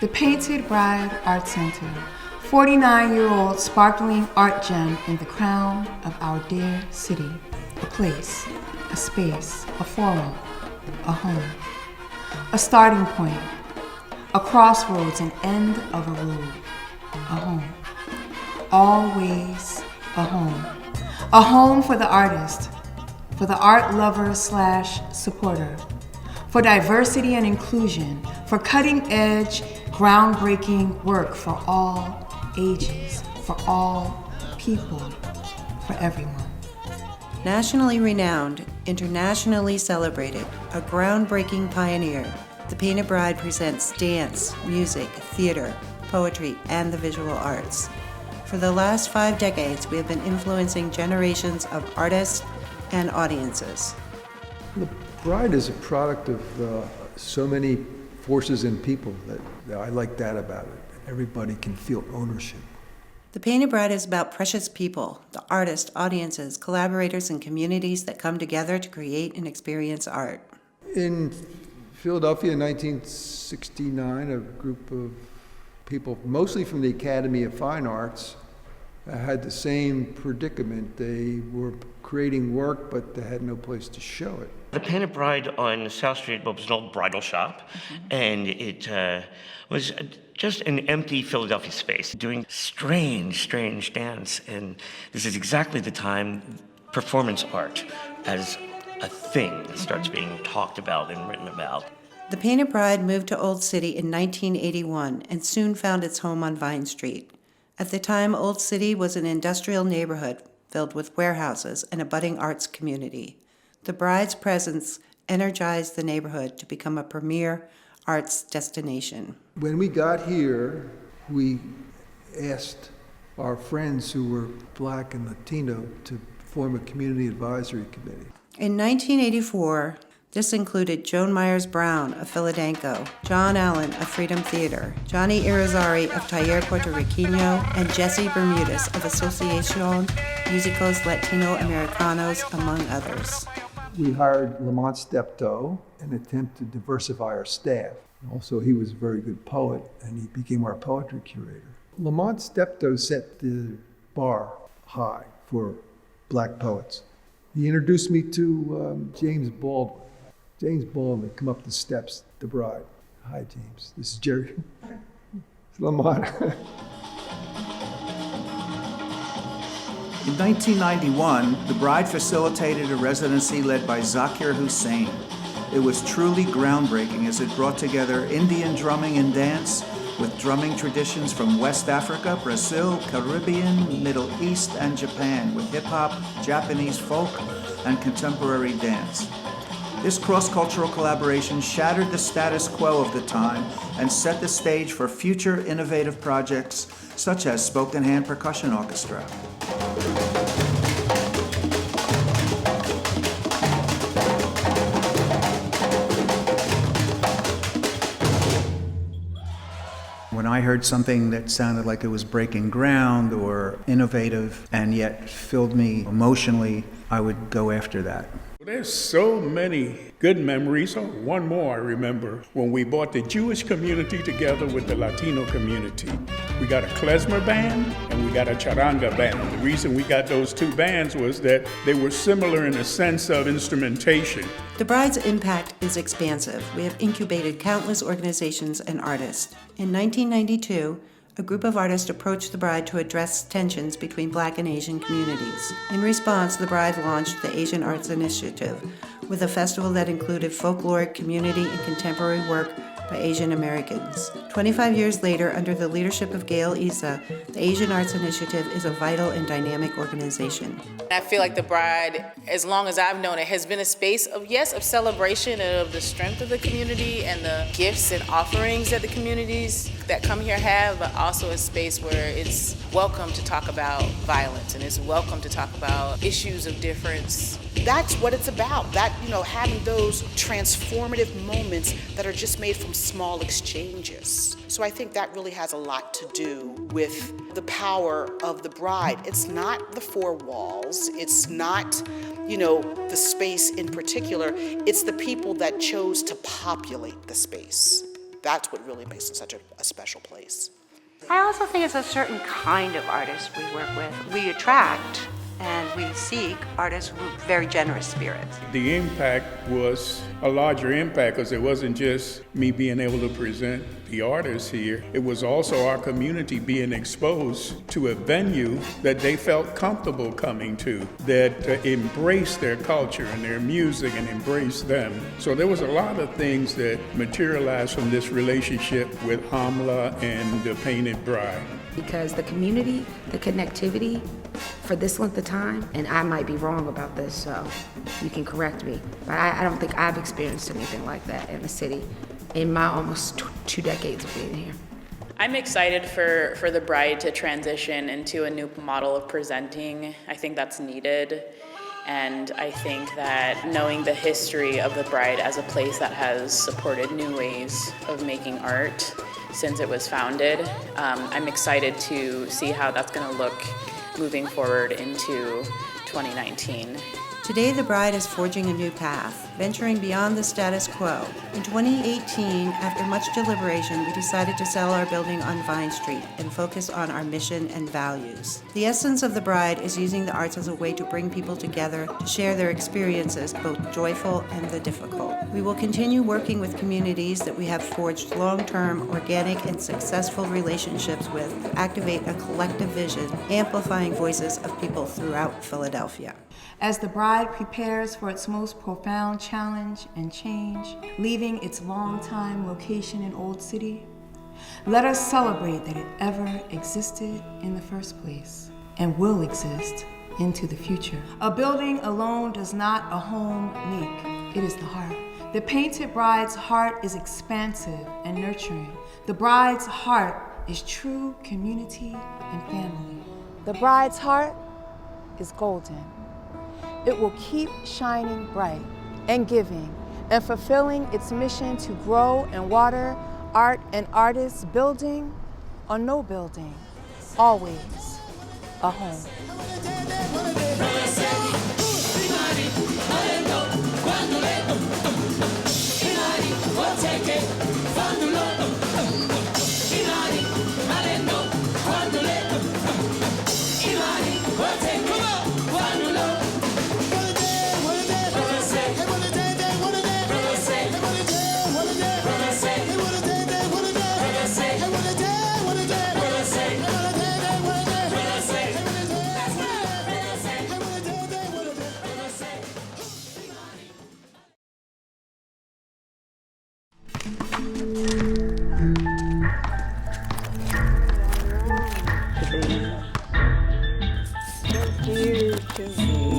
The Painted Bride Art Center, 49-year-old sparkling art gem in the crown of our dear city. A place, a space, a forum, a home. A starting point, a crossroads, an end of a road. A home. Always a home. A home for the artist, for the art lover / supporter, for diversity and inclusion, for cutting edge, groundbreaking work for all ages, for all people, for everyone. Nationally renowned, internationally celebrated, a groundbreaking pioneer, The Painted Bride presents dance, music, theater, poetry, and the visual arts. For the last 5 decades, we have been influencing generations of artists and audiences. The Bride is a product of so many forces and people that I like that about it. Everybody can feel ownership. The Painted Bride is about precious people, the artists, audiences, collaborators, and communities that come together to create and experience art. In Philadelphia in 1969, a group of people, mostly from the Academy of Fine Arts, had the same predicament. They were creating work, but they had no place to show it. The Painted Bride on South Street was an old bridal shop, and it was just an empty Philadelphia space, doing strange dance. And this is exactly the time performance art as a thing starts being talked about and written about. The Painted Bride moved to Old City in 1981 and soon found its home on Vine Street. At the time, Old City was an industrial neighborhood filled with warehouses and a budding arts community. The Bride's presence energized the neighborhood to become a premier arts destination. When we got here, we asked our friends who were Black and Latino to form a community advisory committee. In 1984, this included Joan Myers Brown of Philadelphia, John Allen of Freedom Theater, Johnny Irizarry of Taller Puertorriqueño, and Jesse Bermudez of Asociación Músicos Latino Americanos, among others. We hired Lamont Steptoe in an attempt to diversify our staff. Also, he was a very good poet, and he became our poetry curator. Lamont Steptoe set the bar high for Black poets. He introduced me to James Baldwin. James Baldwin, come up the steps, The Bride. Hi, James. This is Jerry. It's Lamont. In 1991, The Bride facilitated a residency led by Zakir Hussain. It was truly groundbreaking as it brought together Indian drumming and dance with drumming traditions from West Africa, Brazil, Caribbean, Middle East, and Japan, with hip-hop, Japanese folk, and contemporary dance. This cross-cultural collaboration shattered the status quo of the time and set the stage for future innovative projects such as Spoken Hand Percussion Orchestra. When I heard something that sounded like it was breaking ground or innovative and yet filled me emotionally, I would go after that. There's so many good memories. One more I remember when we brought the Jewish community together with the Latino community. We got a klezmer band and we got a charanga band. The reason we got those two bands was that they were similar in the sense of instrumentation. The Bride's impact is expansive. We have incubated countless organizations and artists. In 1992, a group of artists approached the Bride to address tensions between Black and Asian communities. In response, the Bride launched the Asian Arts Initiative, with a festival that included folkloric, community, and contemporary work by Asian Americans. 25 years later, under the leadership of Gail Issa, the Asian Arts Initiative is a vital and dynamic organization. I feel like the Bride, as long as I've known it, has been a space of celebration of the strength of the community and the gifts and offerings that the communities that come here have, but also a space where it's welcome to talk about violence and it's welcome to talk about issues of difference. That's what it's about, having those transformative moments that are just made from small exchanges. So I think that really has a lot to do with the power of the Bride. It's not the four walls, it's not, the space in particular, it's the people that chose to populate the space. that's what really makes it such a special place. I also think it's a certain kind of artist we work with. We attract and we seek artists with very generous spirits. The impact was a larger impact because it wasn't just me being able to present the artists here. It was also our community being exposed to a venue that they felt comfortable coming to, that embraced their culture and their music and embraced them. So there was a lot of things that materialized from this relationship with Hamla and the Painted Bride. Because the community, the connectivity for this length of time, and I might be wrong about this, so you can correct me, but I don't think I've experienced anything like that in the city in my almost 2 decades of being here. I'm excited for the Bride to transition into a new model of presenting. I think that's needed. And I think that knowing the history of the Bride as a place that has supported new ways of making art since it was founded, I'm excited to see how that's going to look moving forward into 2019. Today, the Bride is forging a new path, venturing beyond the status quo. In 2018, after much deliberation, we decided to sell our building on Vine Street and focus on our mission and values. The essence of the Bride is using the arts as a way to bring people together, to share their experiences, both joyful and the difficult. We will continue working with communities that we have forged long-term, organic, and successful relationships with to activate a collective vision, amplifying voices of people throughout Philadelphia. As the Bride prepares for its most profound challenge and change, leaving its longtime location in Old City, let us celebrate that it ever existed in the first place and will exist into the future. A building alone does not a home make, it is the heart. The Painted Bride's heart is expansive and nurturing. The Bride's heart is true community and family. The Bride's heart is golden. It will keep shining bright and giving and fulfilling its mission to grow and water art and artists, building or no building, always a home. Dear to me.